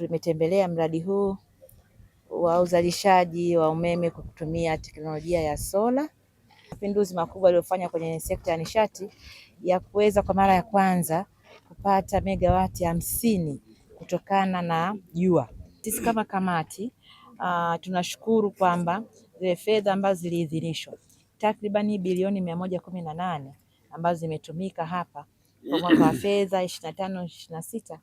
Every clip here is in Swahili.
tumetembelea mradi huu wa uzalishaji wa umeme kwa kutumia teknolojia ya sola. Mapinduzi makubwa yaliyofanya kwenye sekta ya nishati ya kuweza kwa mara ya kwanza kupata megawati 50 kutokana na jua. Sisi kama kamati tunashukuru kwamba zile fedha ambazo ziliidhinishwa takribani bilioni 118 ambazo zimetumika hapa kwa mwaka wa fedha 25/26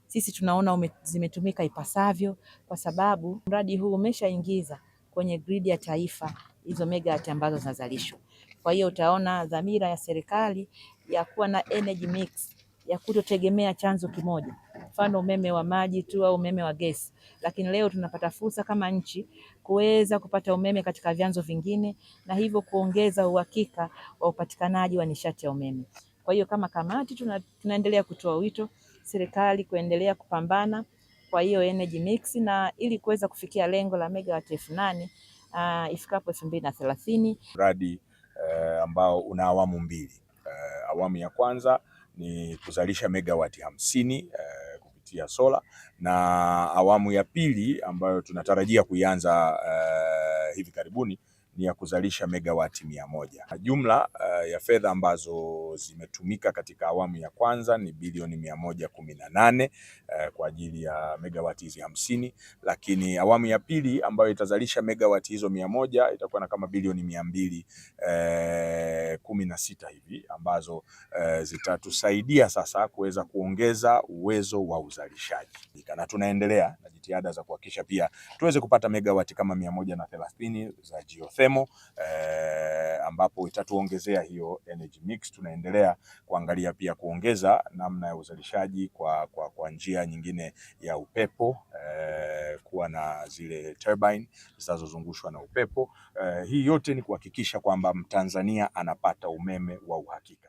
sisi tunaona zimetumika ipasavyo, kwa sababu mradi huu umeshaingiza kwenye gridi ya taifa hizo megawati ambazo zinazalishwa. Kwa hiyo utaona dhamira ya serikali ya kuwa na energy mix, ya kutotegemea chanzo kimoja, mfano umeme wa maji tu au umeme wa gesi, lakini leo tunapata fursa kama nchi kuweza kupata umeme katika vyanzo vingine na hivyo kuongeza uhakika wa upatikanaji wa nishati ya umeme. Kwa hiyo kama kamati tunaendelea kutoa wito serikali kuendelea kupambana kwa hiyo energy mix na ili kuweza kufikia lengo la megawati 8,000 ifikapo 2030. Mradi ambao una awamu mbili. Awamu ya kwanza ni kuzalisha megawati 50 kupitia sola, na awamu ya pili ambayo tunatarajia kuianza hivi karibuni ni ya kuzalisha megawati 100. Jumla ya fedha ambazo zimetumika katika awamu ya kwanza ni bilioni 118 kwa ajili ya megawati hizi 50, lakini awamu ya pili ambayo itazalisha megawati hizo 100 itakuwa na kama bilioni 216 hivi, ambazo zitatusaidia sasa kuweza kuongeza uwezo wa uzalishaji, na tunaendelea na jitihada za kuhakikisha pia tuweze kupata megawati kama 130 za geothermal ambapo itatuongezea hiyo energy mix. Tunaendelea kuangalia pia kuongeza namna ya uzalishaji kwa njia nyingine ya upepo, kuwa na zile turbine zinazozungushwa na upepo. Hii yote ni kuhakikisha kwamba Mtanzania anapata umeme wa uhakika.